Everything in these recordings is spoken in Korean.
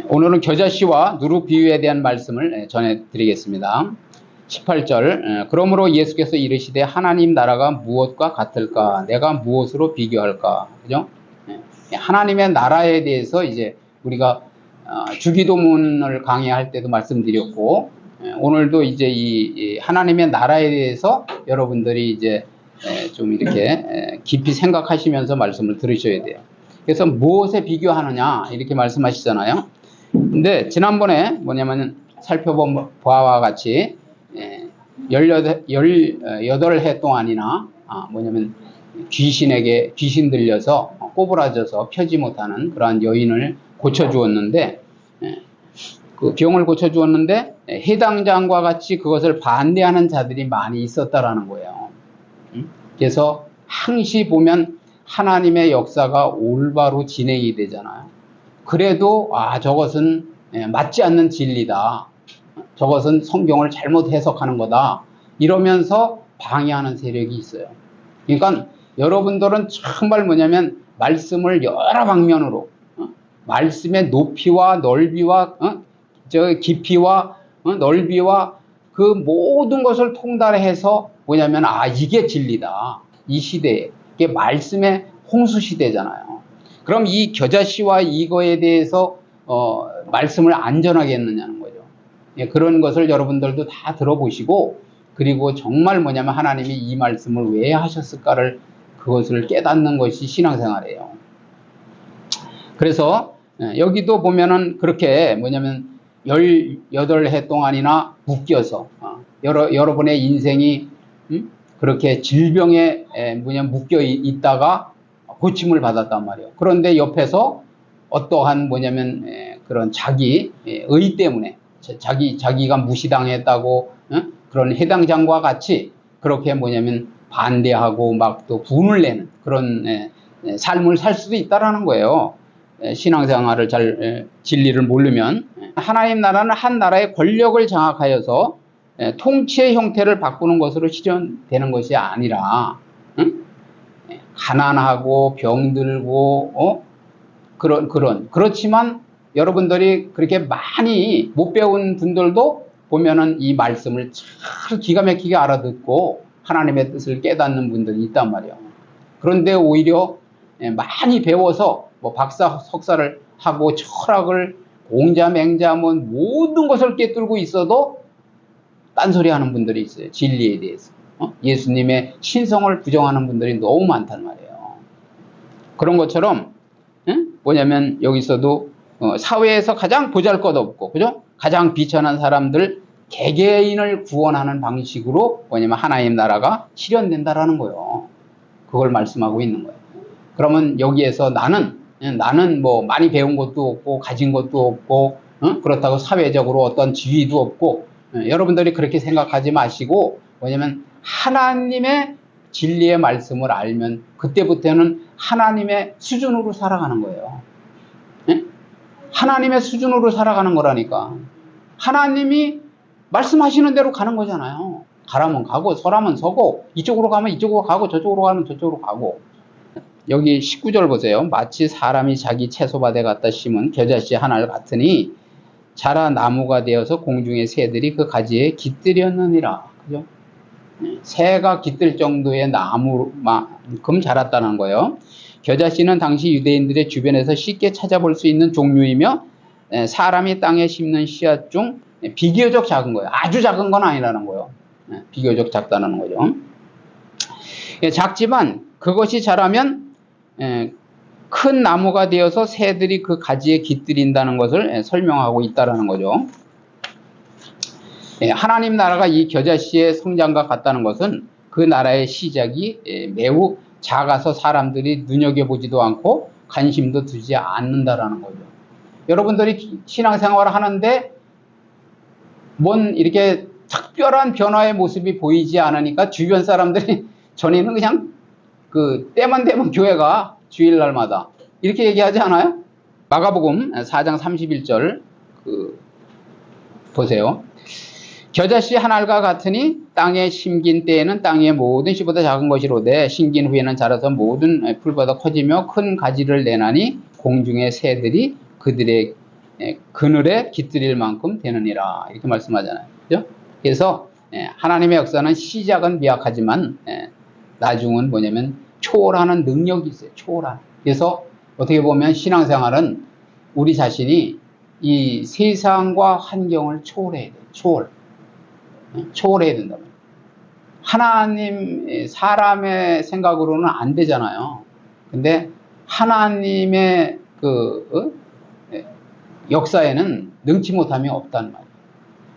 오늘은 겨자씨와 누룩 비유에 대한 말씀을 전해드리겠습니다. 18절 그러므로 예수께서 이르시되 하나님 나라가 무엇과 같을까? 내가 무엇으로 비교할까? 그죠? 하나님의 나라에 대해서 이제 우리가 주기도문을 강의할 때도 말씀드렸고, 오늘도 이제 이 하나님의 나라에 대해서 여러분들이 이제 좀 이렇게 깊이 생각하시면서 말씀을 들으셔야 돼요. 그래서 무엇에 비교하느냐 이렇게 말씀하시잖아요. 근데 지난번에 뭐냐면 살펴본 바와 같이 18해 동안이나 뭐냐면 귀신 들려서 꼬부라져서 펴지 못하는 그러한 여인을 고쳐주었는데, 그 병을 고쳐주었는데 해당장과 같이 그것을 반대하는 자들이 많이 있었다라는 거예요. 그래서 항시 보면 하나님의 역사가 올바로 진행이 되잖아요. 그래도 저것은 맞지 않는 진리다, 저것은 성경을 잘못 해석하는 거다, 이러면서 방해하는 세력이 있어요. 그러니까 여러분들은 정말 뭐냐면 말씀을 여러 방면으로 말씀의 높이와 넓이와 깊이와 넓이와 그 모든 것을 통달해서 뭐냐면 이게 진리다. 이 시대에 이게 말씀의 홍수 시대잖아요. 그럼 이 겨자씨와 이거에 대해서 말씀을 안전하게 했느냐는 거죠. 그런 것을 여러분들도 다 들어보시고, 그리고 정말 뭐냐면 하나님이 이 말씀을 왜 하셨을까를 그것을 깨닫는 것이 신앙생활이에요. 그래서 여기도 보면은 그렇게 뭐냐면 18해 동안이나 묶여서 여러분의 인생이 그렇게 질병에 묶여 있다가 고침을 받았단 말이에요. 그런데 옆에서 어떠한 뭐냐면 그런 자기 의 때문에 자기가 무시당했다고 그런 해당장과 같이 그렇게 뭐냐면 반대하고 막 또 분을 내는 그런 삶을 살 수도 있다라는 거예요. 신앙생활을 잘 진리를 모르면. 하나님 나라는 한 나라의 권력을 장악하여서 통치의 형태를 바꾸는 것으로 실현되는 것이 아니라 가난하고 병들고 그렇지만 여러분들이 그렇게 많이 못 배운 분들도 보면은 이 말씀을 참 기가 막히게 알아듣고 하나님의 뜻을 깨닫는 분들이 있단 말이에요. 그런데 오히려 많이 배워서 뭐 박사 석사를 하고 철학을 공자 맹자 모든 것을 꿰뚫고 있어도 딴소리 하는 분들이 있어요. 진리에 대해서. 예수님의 신성을 부정하는 분들이 너무 많단 말이에요. 그런 것처럼 뭐냐면 여기서도 사회에서 가장 보잘것없고 그죠? 가장 비천한 사람들 개개인을 구원하는 방식으로 뭐냐면 하나님 나라가 실현된다라는 거예요. 그걸 말씀하고 있는 거예요. 그러면 여기에서 나는 뭐 많이 배운 것도 없고 가진 것도 없고 그렇다고 사회적으로 어떤 지위도 없고, 여러분들이 그렇게 생각하지 마시고 뭐냐면 하나님의 진리의 말씀을 알면 그때부터는 하나님의 수준으로 살아가는 거예요. 하나님의 수준으로 살아가는 거라니까. 하나님이 말씀하시는 대로 가는 거잖아요. 가라면 가고 서라면 서고 이쪽으로 가면 이쪽으로 가고 저쪽으로 가면 저쪽으로 가고. 여기 19절 보세요. 마치 사람이 자기 채소밭에 갖다 심은 겨자씨 하나를 같으니 자라 나무가 되어서 공중의 새들이 그 가지에 깃들였느니라. 그죠? 새가 깃들 정도의 나무만큼 자랐다는 거예요. 겨자씨는 당시 유대인들의 주변에서 쉽게 찾아볼 수 있는 종류이며 사람이 땅에 심는 씨앗 중 비교적 작은 거예요. 아주 작은 건 아니라는 거예요. 비교적 작다는 거죠. 작지만 그것이 자라면 큰 나무가 되어서 새들이 그 가지에 깃들인다는 것을 설명하고 있다는 거죠. 하나님 나라가 이 겨자씨의 성장과 같다는 것은 그 나라의 시작이 매우 작아서 사람들이 눈여겨보지도 않고 관심도 두지 않는다라는 거죠. 여러분들이 신앙생활을 하는데 뭔 이렇게 특별한 변화의 모습이 보이지 않으니까 주변 사람들이 전에는 그냥 그 때만 되면 교회가 주일날마다 이렇게 얘기하지 않아요? 마가복음 4장 31절 보세요. 겨자씨 한 알과 같으니 땅에 심긴 때에는 땅의 모든 씨보다 작은 것이로되 심긴 후에는 자라서 모든 풀보다 커지며 큰 가지를 내나니 공중의 새들이 그들의 그늘에 깃들일 만큼 되느니라 이렇게 말씀하잖아요. 그죠? 그래서 하나님의 역사는 시작은 미약하지만 나중은 뭐냐면 초월하는 능력이 있어요. 초월하는. 그래서 어떻게 보면 신앙생활은 우리 자신이 이 세상과 환경을 초월해야 돼요. 초월해야 된다. 하나님, 사람의 생각으로는 안 되잖아요. 근데 하나님의 역사에는 능치 못함이 없단 말이에요.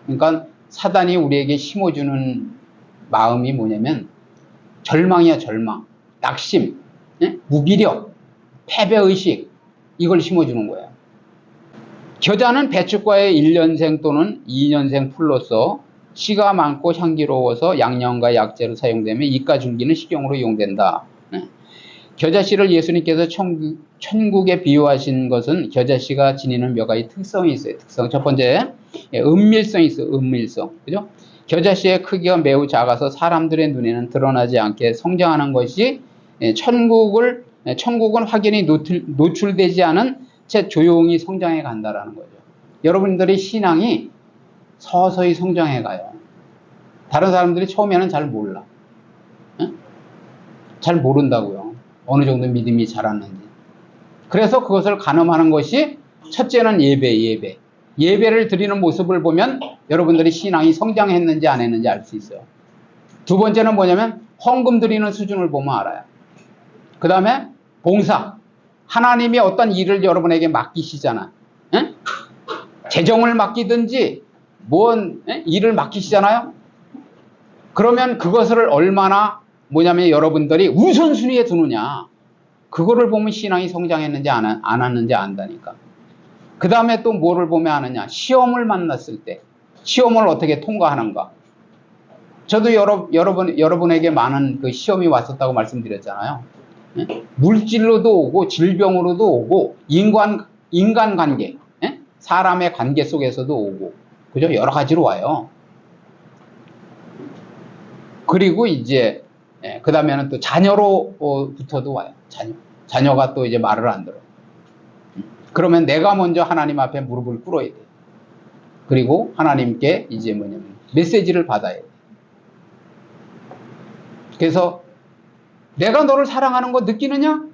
그러니까 사단이 우리에게 심어주는 마음이 뭐냐면 절망이야, 절망. 낙심, 무기력, 패배의식, 이걸 심어주는 거예요. 겨자는 배춧과의 1년생 또는 2년생 풀로서 씨가 많고 향기로워서 양념과 약재로 사용되며 이가 줄기는 식용으로 이용된다. 겨자씨를 예수님께서 천국에 비유하신 것은 겨자씨가 지니는 몇 가지 특성이 있어요. 특성. 첫 번째, 은밀성이 있어요. 은밀성. 그죠? 겨자씨의 크기가 매우 작아서 사람들의 눈에는 드러나지 않게 성장하는 것이 천국은 확연히 노출되지 않은 채 조용히 성장해 간다라는 거죠. 여러분들의 신앙이 서서히 성장해 가요. 다른 사람들이 처음에는 잘 몰라. 잘 모른다고요. 어느 정도 믿음이 자랐는지. 그래서 그것을 가늠하는 것이 첫째는 예배를 드리는 모습을 보면 여러분들이 신앙이 성장했는지 안 했는지 알 수 있어요. 두 번째는 뭐냐면 헌금 드리는 수준을 보면 알아요. 그 다음에 봉사. 하나님이 어떤 일을 여러분에게 맡기시잖아. 재정을 맡기든지 뭔 일을 맡기시잖아요. 그러면 그것을 얼마나 뭐냐면 여러분들이 우선순위에 두느냐. 그거를 보면 신앙이 성장했는지 안 했는지 안다니까. 그 다음에 또 뭐를 보면 아느냐. 시험을 만났을 때 시험을 어떻게 통과하는가. 저도 여러분에게 많은 그 시험이 왔었다고 말씀드렸잖아요. 물질로도 오고 질병으로도 오고 인간관계, 사람의 관계 속에서도 오고, 그죠? 여러 가지로 와요. 그리고 이제 그 다음에는 또 자녀로부터도 와요. 자녀가 또 이제 말을 안 들어. 그러면 내가 먼저 하나님 앞에 무릎을 꿇어야 돼. 그리고 하나님께 이제 뭐냐면 메시지를 받아야 돼. 그래서 내가 너를 사랑하는 거 느끼느냐?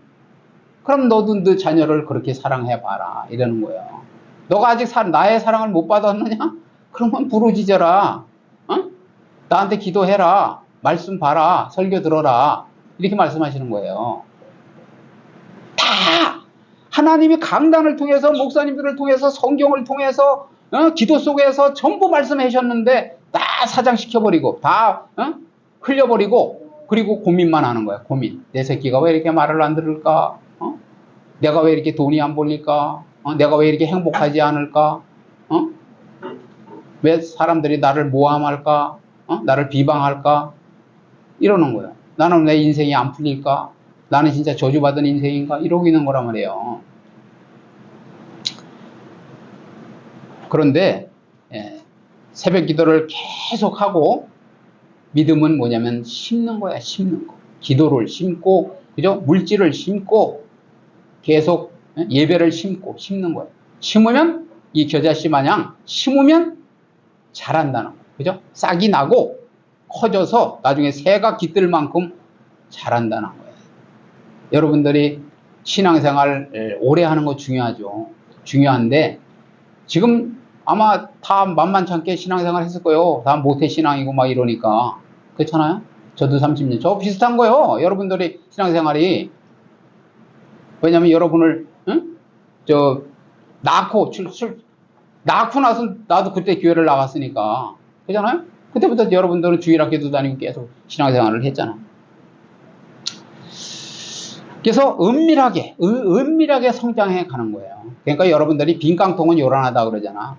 그럼 너도 너 자녀를 그렇게 사랑해봐라. 이러는 거예요. 너가 아직 나의 사랑을 못 받았느냐? 그러면 부르짖어라. 나한테 기도해라. 말씀 봐라. 설교 들어라. 이렇게 말씀하시는 거예요. 다 하나님이 강단을 통해서 목사님들을 통해서 성경을 통해서 기도 속에서 전부 말씀해 주셨는데 다 사장시켜버리고 다 흘려버리고 그리고 고민만 하는 거야. 고민. 내 새끼가 왜 이렇게 말을 안 들을까? 내가 왜 이렇게 돈이 안 벌릴까? 내가 왜 이렇게 행복하지 않을까? 왜 사람들이 나를 모함할까? 나를 비방할까? 이러는 거야. 나는 내 인생이 안 풀릴까? 나는 진짜 저주받은 인생인가? 이러고 있는 거란 말이에요. 그런데 새벽 기도를 계속하고 믿음은 뭐냐면 심는 거야. 심는 거. 기도를 심고 그죠? 물질을 심고 계속 예배를 심고 심는 거예요. 심으면 이 겨자씨 마냥 심으면 자란다는 거예요. 그죠? 싹이 나고 커져서 나중에 새가 깃들 만큼 자란다는 거예요. 여러분들이 신앙생활 오래 하는 거 중요하죠. 중요한데 지금 아마 다 만만찮게 신앙생활 했을 거예요. 다 모태신앙이고 막 이러니까. 그렇잖아요? 저도 30년. 저 비슷한 거예요. 여러분들이 신앙생활이. 왜냐면 여러분을 낳고 나서 나도 그때 교회를 나갔으니까. 그렇잖아요? 그때부터 여러분들은 주일학교도 다니고 계속 신앙생활을 했잖아. 그래서 은밀하게 성장해 가는 거예요. 그러니까 여러분들이 빈깡통은 요란하다 그러잖아.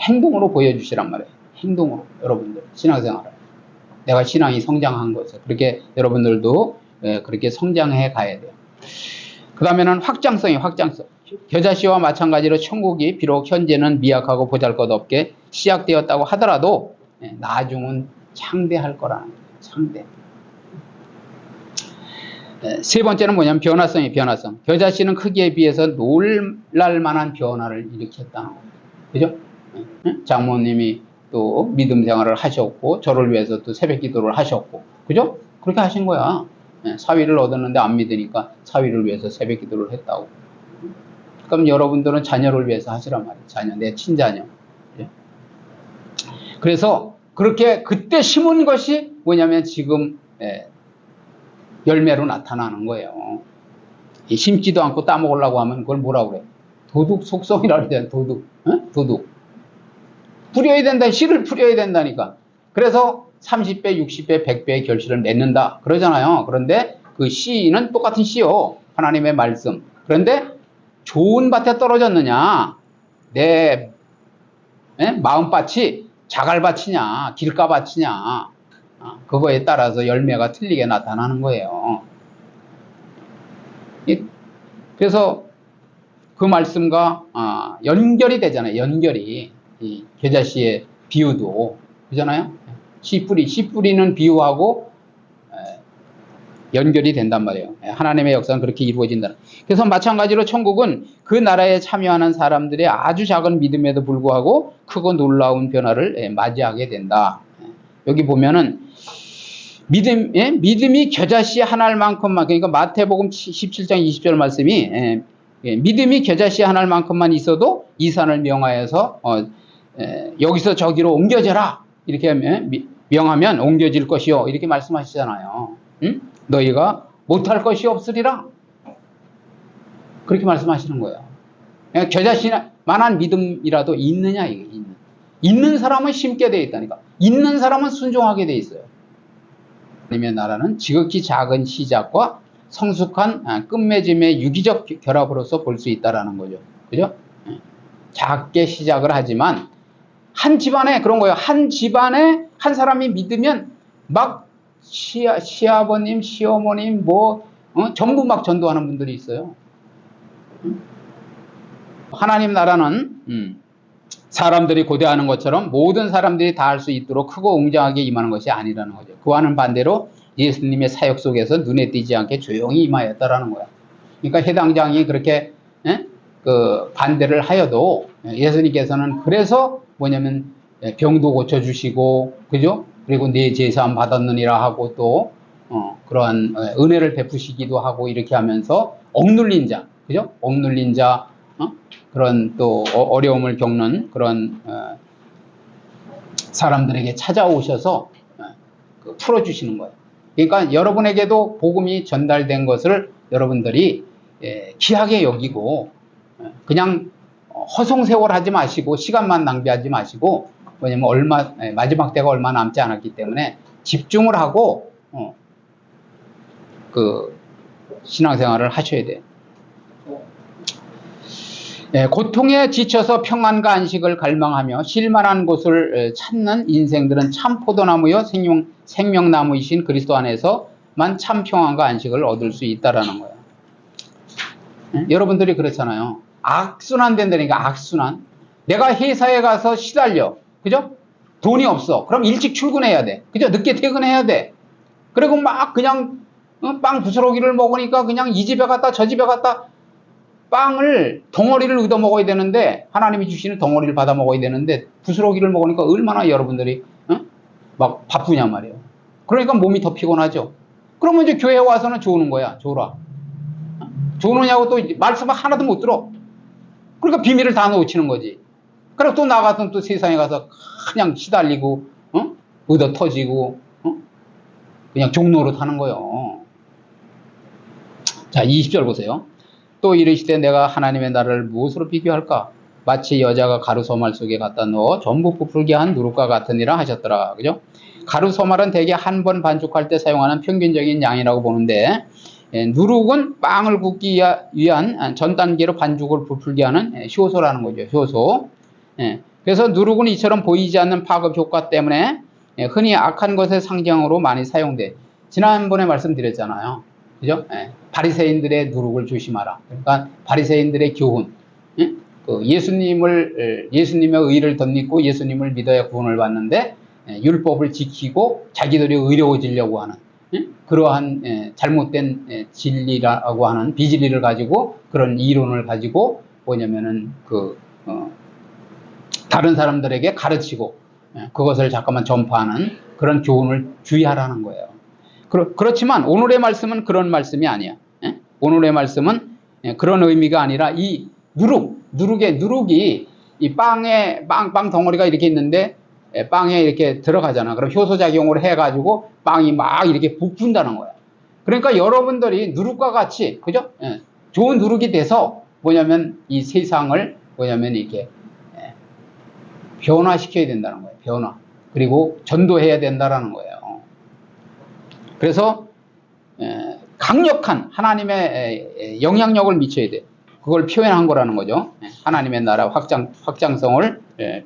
행동으로 보여주시란 말이에요. 행동으로 여러분들 신앙생활을. 내가 신앙이 성장한 것을. 그렇게 여러분들도 그렇게 성장해 가야 돼요. 그 다음에는 확장성. 겨자씨와 마찬가지로 천국이 비록 현재는 미약하고 보잘것없게 시작되었다고 하더라도 나중은 창대할 거라는 거예요. 창대. 세 번째는 뭐냐면 변화성이에요. 변화성. 겨자씨는 크기에 비해서 놀랄 만한 변화를 일으켰다는 거예요. 그죠? 장모님이 또 믿음 생활을 하셨고 저를 위해서 또 새벽 기도를 하셨고 그죠? 그렇게 하신 거야. 사위를 얻었는데 안 믿으니까 사위를 위해서 새벽 기도를 했다고. 그럼 여러분들은 자녀를 위해서 하시란 말이에요. 자녀, 내 친자녀. 그래서 그렇게 그때 심은 것이 뭐냐면 지금 열매로 나타나는 거예요. 심지도 않고 따먹으려고 하면 그걸 뭐라고 그래? 도둑 속성이라고 그래요. 도둑. 도둑. 뿌려야 된다. 씨를 뿌려야 된다니까. 그래서 30배, 60배, 100배의 결실을 맺는다. 그러잖아요. 그런데 그 씨는 똑같은 씨요. 하나님의 말씀. 그런데 좋은 밭에 떨어졌느냐? 내 마음밭이 자갈밭이냐? 길가밭이냐? 그거에 따라서 열매가 틀리게 나타나는 거예요. 그래서 그 말씀과 연결이 되잖아요. 연결이. 이 겨자씨의 비유도 그잖아요. 씨 뿌리는 비유하고 연결이 된단 말이에요. 하나님의 역사는 그렇게 이루어진다. 그래서 마찬가지로 천국은 그 나라에 참여하는 사람들의 아주 작은 믿음에도 불구하고 크고 놀라운 변화를 맞이하게 된다. 여기 보면은 믿음이 겨자씨 하나만큼만, 그러니까 마태복음 17장 20절 말씀이 믿음이 겨자씨 하나만큼만 있어도 이 산을 명하여서 여기서 저기로 옮겨져라 이렇게 명하면 옮겨질 것이요 이렇게 말씀하시잖아요. 너희가 못할 것이 없으리라 그렇게 말씀하시는 거예요. 겨자씨만한 믿음이라도 있느냐 이게 있는 사람은 심게 돼 있다니까. 있는 사람은 순종하게 돼 있어요. 하나님의 나라는 지극히 작은 시작과 성숙한 끝맺음의 유기적 결합으로서 볼 수 있다라는 거죠. 그죠? 작게 시작을 하지만 한 집안에 그런 거예요. 한 집안에 한 사람이 믿으면 막 시아버님, 시어머님 전부 막 전도하는 분들이 있어요. 하나님 나라는 사람들이 고대하는 것처럼 모든 사람들이 다 할 수 있도록 크고 웅장하게 임하는 것이 아니라는 거죠. 그와는 반대로 예수님의 사역 속에서 눈에 띄지 않게 조용히 임하였다라는 거야. 그러니까 해당장이 그렇게 반대를 하여도 예수님께서는 그래서 뭐냐면 병도 고쳐주시고 그죠? 그리고 내 제사함 받았느니라 하고 또 그러한 은혜를 베푸시기도 하고 이렇게 하면서 억눌린 자, 그죠? 억눌린 자, 그런 또 어려움을 겪는 그런 사람들에게 찾아오셔서 풀어주시는 거예요. 그러니까 여러분에게도 복음이 전달된 것을 여러분들이 귀하게 여기고 그냥 허송세월 하지 마시고 시간만 낭비하지 마시고 왜냐면 마지막 때가 얼마 남지 않았기 때문에 집중을 하고 그 신앙생활을 하셔야 돼요. 고통에 지쳐서 평안과 안식을 갈망하며 쉴만한 곳을 찾는 인생들은 참 포도나무여 생명나무이신 그리스도 안에서만 참 평안과 안식을 얻을 수 있다라는 거예요. 여러분들이 그렇잖아요. 악순환 된다니까. 악순환. 내가 회사에 가서 시달려. 그죠? 돈이 없어. 그럼 일찍 출근해야 돼. 그죠? 늦게 퇴근해야 돼. 그리고 막 그냥 빵 부스러기를 먹으니까 그냥 이 집에 갔다 저 집에 갔다 빵을 덩어리를 얻어 먹어야 되는데 하나님이 주시는 덩어리를 받아 먹어야 되는데 부스러기를 먹으니까 얼마나 여러분들이 막 바쁘냐 말이에요. 그러니까 몸이 더 피곤하죠. 그러면 이제 교회에 와서는 조는 거야. 조라. 조느냐고 또 말씀을 하나도 못 들어. 그러니까 비밀을 다 놓치는 거지. 그리고 또 나가서 또 세상에 가서 그냥 시달리고 얻어 터지고 그냥 종로로 타는 거예요. 자, 20절 보세요. 또 이르시되 내가 하나님의 나라를 무엇으로 비교할까? 마치 여자가 가루소말 속에 갖다 넣어 전부 부풀게 한 누룩과 같으니라 하셨더라. 그죠? 가루소말은 대개 한 번 반죽할 때 사용하는 평균적인 양이라고 보는데 누룩은 빵을 굽기 위한 전 단계로 반죽을 부풀게 하는 효소라는 거죠. 효소. 그래서 누룩은 이처럼 보이지 않는 파급 효과 때문에 흔히 악한 것의 상징으로 많이 사용돼. 지난번에 말씀드렸잖아요. 그죠? 바리새인들의 누룩을 조심하라. 그러니까 바리새인들의 교훈. 예수님의 의를 덧입고 예수님을 믿어야 구원을 받는데 율법을 지키고 자기들이 의로워지려고 하는 그러한 잘못된 진리라고 하는 비진리를 가지고 그런 이론을 가지고 뭐냐면은 다른 사람들에게 가르치고 그것을 잠깐만 전파하는 그런 교훈을 주의하라는 거예요. 그렇지만 오늘의 말씀은 그런 말씀이 아니야. 오늘의 말씀은 그런 의미가 아니라 이 누룩이 이 빵 덩어리가 이렇게 있는데 빵에 이렇게 들어가잖아. 그럼 효소작용을 해가지고 빵이 막 이렇게 부푼다는 거야. 그러니까 여러분들이 누룩과 같이, 그죠? 좋은 누룩이 돼서 뭐냐면 이 세상을 뭐냐면 이렇게 변화시켜야 된다는 거예요. 변화. 그리고 전도해야 된다라는 거예요. 그래서 강력한 하나님의 영향력을 미쳐야 돼. 그걸 표현한 거라는 거죠. 하나님의 나라 확장성을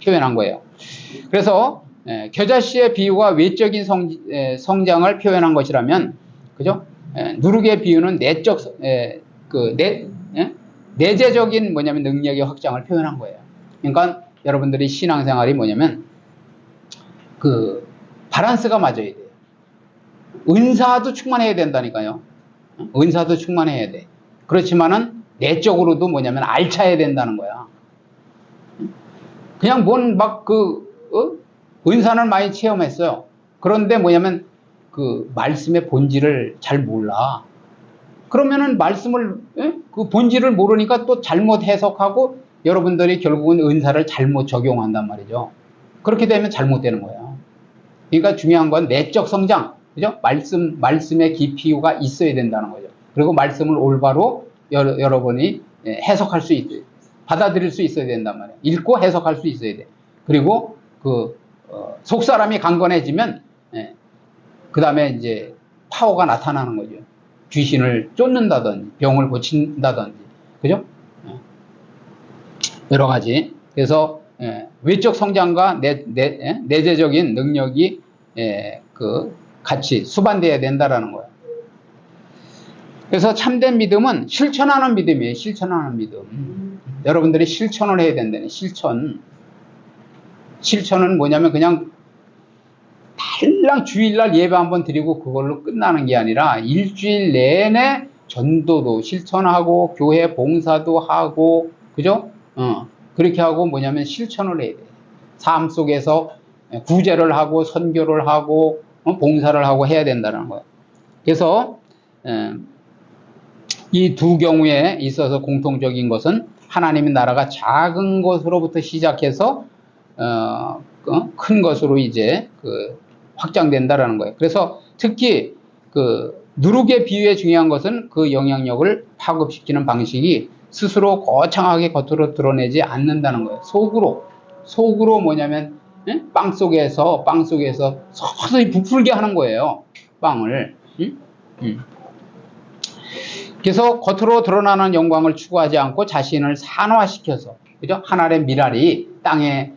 표현한 거예요. 그래서 겨자씨의 비유가 외적인 성장을 표현한 것이라면, 그죠? 누룩의 비유는 내재적인 뭐냐면 능력의 확장을 표현한 거예요. 그러니까 여러분들이 신앙생활이 뭐냐면 밸런스가 맞아야 돼요. 은사도 충만해야 된다니까요. 은사도 충만해야 돼. 그렇지만은 내적으로도 뭐냐면 알차야 된다는 거야. 그냥 은사는 많이 체험했어요. 그런데 뭐냐면 말씀의 본질을 잘 몰라. 그러면은 그 본질을 모르니까 또 잘못 해석하고 여러분들이 결국은 은사를 잘못 적용한단 말이죠. 그렇게 되면 잘못되는 거야. 그러니까 중요한 건 내적 성장, 그죠? 말씀의 깊이가 있어야 된다는 거죠. 그리고 말씀을 올바로 여러분이 해석할 수 있어요. 받아들일 수 있어야 된단 말이에요. 읽고 해석할 수 있어야 돼. 그리고 속 사람이 강건해지면 그 다음에 이제 파워가 나타나는 거죠. 귀신을 쫓는다든지 병을 고친다든지, 그죠? 여러 가지. 그래서 외적 성장과 내재적인 능력이 같이 수반돼야 된다라는 거예요. 그래서 참된 믿음은 실천하는 믿음이에요. 실천하는 믿음. 여러분들이 실천을 해야 된다네. 실천은 뭐냐면 그냥 달랑 주일날 예배 한번 드리고 그걸로 끝나는 게 아니라 일주일 내내 전도도 실천하고 교회 봉사도 하고, 그죠? 그렇게 하고 뭐냐면 실천을 해야 돼. 삶 속에서 구제를 하고 선교를 하고 봉사를 하고 해야 된다는 거예요. 그래서 이 두 경우에 있어서 공통적인 것은 하나님의 나라가 작은 것으로부터 시작해서 큰 것으로 이제 확장된다라는 거예요. 그래서 특히 누룩의 비유에 중요한 것은 그 영향력을 파급시키는 방식이 스스로 거창하게 겉으로 드러내지 않는다는 거예요. 속으로 뭐냐면 빵 속에서 서서히 부풀게 하는 거예요. 빵을. 그래서 겉으로 드러나는 영광을 추구하지 않고 자신을 산화시켜서, 그죠? 하늘의 미랄이 땅에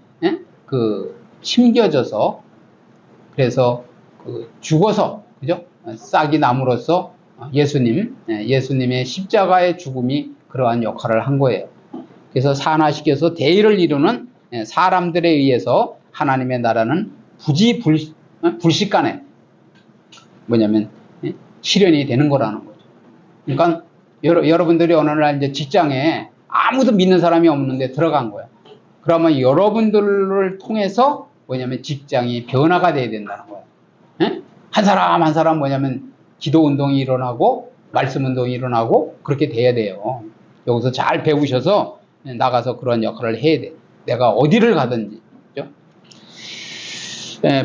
심겨져서, 그래서 죽어서, 그죠? 싹이 남으로써 예수님의 십자가의 죽음이 그러한 역할을 한 거예요. 그래서 산화시켜서 대의를 이루는 사람들에 의해서 하나님의 나라는 불식간에 뭐냐면 실현이 되는 거라는 거죠. 그러니까 여러분들이 어느 날 이제 직장에 아무도 믿는 사람이 없는데 들어간 거야. 그러면 여러분들을 통해서 뭐냐면 직장이 변화가 돼야 된다는 거야. 한 사람 뭐냐면 기도 운동이 일어나고 말씀 운동이 일어나고 그렇게 돼야 돼요. 여기서 잘 배우셔서 나가서 그런 역할을 해야 돼. 내가 어디를 가든지. 그죠?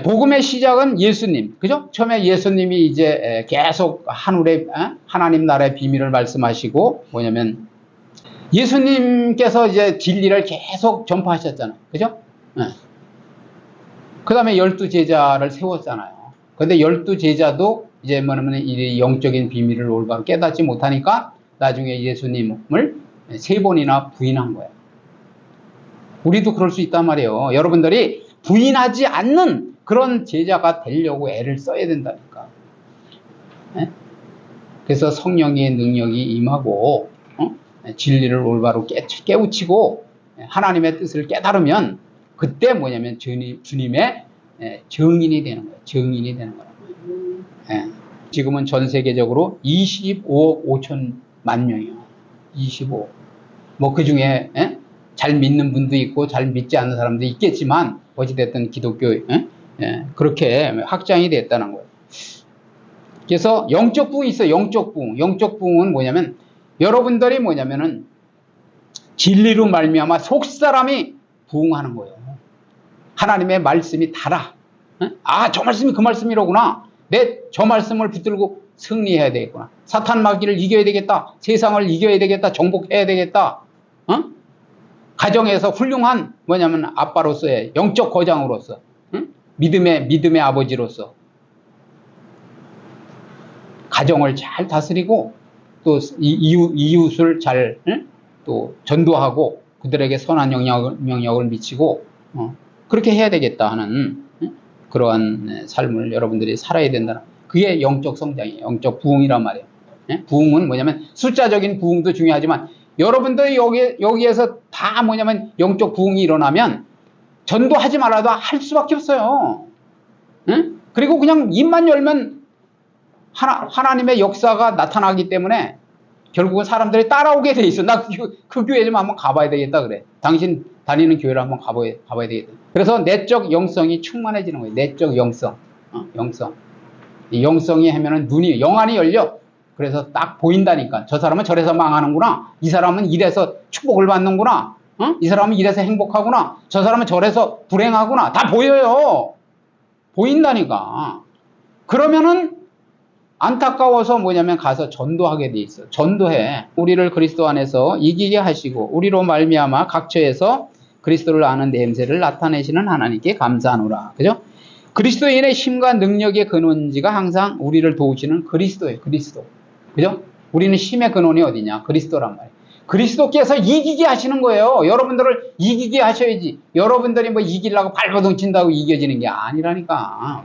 복음의 시작은 예수님. 그죠? 처음에 예수님이 이제 계속 하나님 나라의 비밀을 말씀하시고 뭐냐면 예수님께서 이제 진리를 계속 전파하셨잖아요. 그죠? 그 다음에 12제자를 세웠잖아요. 근데 12제자도 이제 뭐냐면 이 영적인 비밀을 올바로 깨닫지 못하니까 나중에 예수님을 3번이나 부인한 거예요. 우리도 그럴 수 있단 말이에요. 여러분들이 부인하지 않는 그런 제자가 되려고 애를 써야 된다니까. 그래서 성령의 능력이 임하고 진리를 올바로 깨우치고 하나님의 뜻을 깨달으면 그때 뭐냐면 주님의 증인이 되는 거예요. 증인이 되는 거예요. 지금은 전 세계적으로 25억 5천만 명이요. 25억. 뭐 그 중에 잘 믿는 분도 있고 잘 믿지 않는 사람도 있겠지만 어찌됐든 기독교 그렇게 확장이 됐다는 거예요. 그래서 영적 부흥이 있어요. 영적 부흥. 영적 부흥은 뭐냐면 여러분들이 뭐냐면은 진리로 말미암아 속사람이 부흥하는 거예요. 하나님의 말씀이 달아. 아, 저 말씀이 그 말씀이로구나. 저 말씀을 붙들고 승리해야 되겠구나. 사탄 마귀를 이겨야 되겠다. 세상을 이겨야 되겠다. 정복해야 되겠다. 가정에서 훌륭한 뭐냐면 아빠로서의 영적 거장으로서 믿음의 아버지로서 가정을 잘 다스리고 또 이웃을 잘 또 전도하고 그들에게 선한 영향을 미치고 그렇게 해야 되겠다 하는 그러한 삶을 여러분들이 살아야 된다. 그게 영적 성장이에요. 영적 부흥이란 말이에요. 부흥은 뭐냐면 숫자적인 부흥도 중요하지만 여러분들이 여기에서 다 뭐냐면 영적 부흥이 일어나면 전도하지 말아도 할 수밖에 없어요. 그리고 그냥 입만 열면 하나님의 역사가 나타나기 때문에 결국은 사람들이 따라오게 돼 있어. 나 그 교회 좀 한번 가봐야 되겠다 그래. 당신 다니는 교회를 한번 가봐야 되겠다. 그래서 내적 영성이 충만해지는 거예요. 내적 영성. 영성. 이 영성이 하면은 영안이 열려. 그래서 딱 보인다니까. 저 사람은 저래서 망하는구나. 이 사람은 이래서 축복을 받는구나. 이 사람은 이래서 행복하구나. 저 사람은 저래서 불행하구나. 다 보여요. 보인다니까. 그러면은 안타까워서 뭐냐면 가서 전도하게 돼 있어. 전도해. 우리를 그리스도 안에서 이기게 하시고 우리로 말미암아 각처에서 그리스도를 아는 냄새를 나타내시는 하나님께 감사하노라. 그죠? 그리스도인의 힘과 능력의 근원지가 항상 우리를 도우시는 그리스도예요. 그리스도. 그죠? 우리는 힘의 근원이 어디냐? 그리스도란 말이에요. 그리스도께서 이기게 하시는 거예요. 여러분들을 이기게 하셔야지. 여러분들이 뭐 이기려고 발버둥 친다고 이겨지는 게 아니라니까.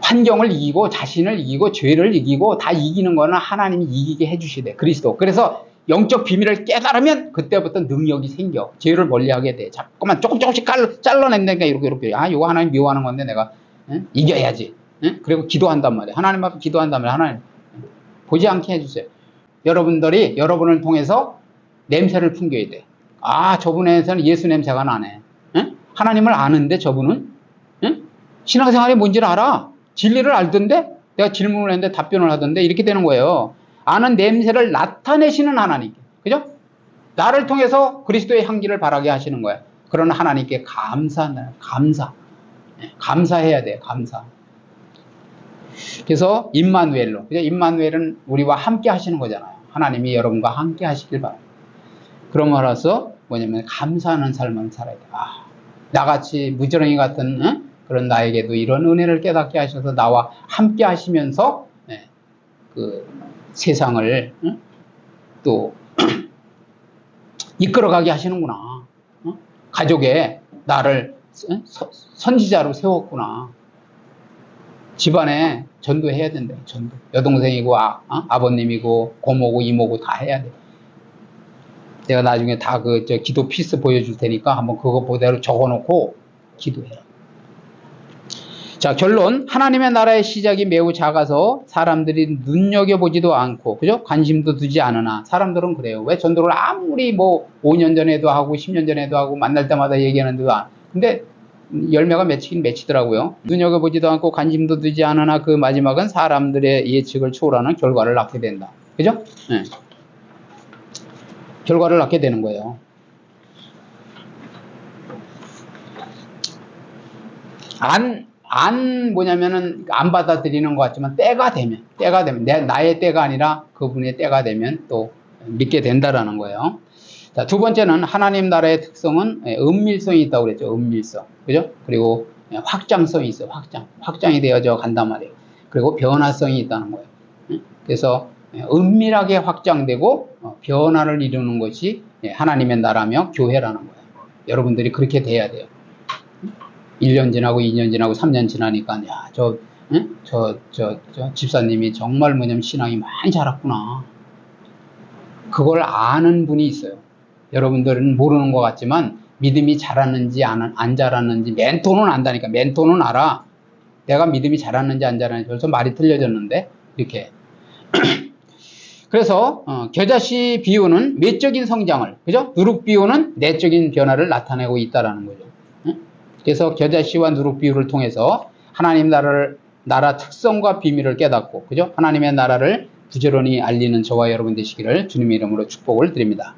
환경을 이기고 자신을 이기고 죄를 이기고 다 이기는 거는 하나님이 이기게 해주시대. 그리스도. 그래서 영적 비밀을 깨달으면 그때부터 능력이 생겨. 죄를 멀리하게 돼. 자꾸만 조금씩 잘라낸다니까 이렇게. 아, 이거 하나님 미워하는 건데 내가 이겨야지. 그리고 기도한단 말이야. 하나님 앞에 기도한단 말이야. 하나님 보지 않게 해주세요. 여러분들이 여러분을 통해서 냄새를 풍겨야 돼. 아, 저분에서는 예수 냄새가 나네. 하나님을 아는데 저분은 신앙생활이 뭔지를 알아. 진리를 알던데 내가 질문을 했는데 답변을 하던데 이렇게 되는 거예요. 아는 냄새를 나타내시는 하나님께. 그죠? 나를 통해서 그리스도의 향기를 바라게 하시는 거예요. 그런 하나님께 감사해야 돼요. 감사. 그래서 임마누엘로. 임마누엘은 우리와 함께 하시는 거잖아요. 하나님이 여러분과 함께 하시길 바랍니다. 그런 거라서 뭐냐면 감사하는 삶을 살아야 돼요. 아, 나같이 무지렁이 같은 그런 나에게도 이런 은혜를 깨닫게 하셔서 나와 함께 하시면서 그 세상을 또 이끌어가게 하시는구나. 가족에 나를 선지자로 세웠구나. 집안에 전도해야 된다. 전도. 여동생이고 아버님이고 고모고 이모고 다 해야 돼. 내가 나중에 다 기도 피스 보여줄 테니까 한번 그거 그대로 적어놓고 기도해라. 자, 결론. 하나님의 나라의 시작이 매우 작아서 사람들이 눈여겨보지도 않고, 그죠? 관심도 두지 않으나, 사람들은 그래요. 왜 전도를 아무리 뭐 5년 전에도 하고 10년 전에도 하고 만날 때마다 얘기하는데도 근데 열매가 맺히긴 맺히더라고요. 눈여겨보지도 않고 관심도 두지 않으나 그 마지막은 사람들의 예측을 초월하는 결과를 낳게 된다. 그죠? 네. 결과를 낳게 되는 거예요. 뭐냐면은 안 받아들이는 것 같지만 때가 되면 나의 때가 아니라 그분의 때가 되면 또 믿게 된다라는 거예요. 자, 두 번째는 하나님 나라의 특성은 은밀성이 있다고 그랬죠. 은밀성. 그죠? 그리고 확장성이 있어요. 확장이 되어져 간단 말이에요. 그리고 변화성이 있다는 거예요. 그래서 은밀하게 확장되고 변화를 이루는 것이 하나님의 나라며 교회라는 거예요. 여러분들이 그렇게 돼야 돼요. 1년 지나고 2년 지나고 3년 지나니까 저 집사님이 정말 뭐냐면 신앙이 많이 자랐구나. 그걸 아는 분이 있어요. 여러분들은 모르는 것 같지만 믿음이 자랐는지 안 자랐는지 멘토는 안다니까. 멘토는 알아. 내가 믿음이 자랐는지 안 자랐는지 벌써 말이 틀려졌는데 이렇게. 그래서 겨자씨 비유는 외적인 성장을, 그죠? 누룩 비유는 내적인 변화를 나타내고 있다라는 거죠. 그래서 겨자씨와 누룩 비유를 통해서 하나님 나라 특성과 비밀을 깨닫고, 그죠? 하나님의 나라를 부지런히 알리는 저와 여러분 되시기를 주님의 이름으로 축복을 드립니다.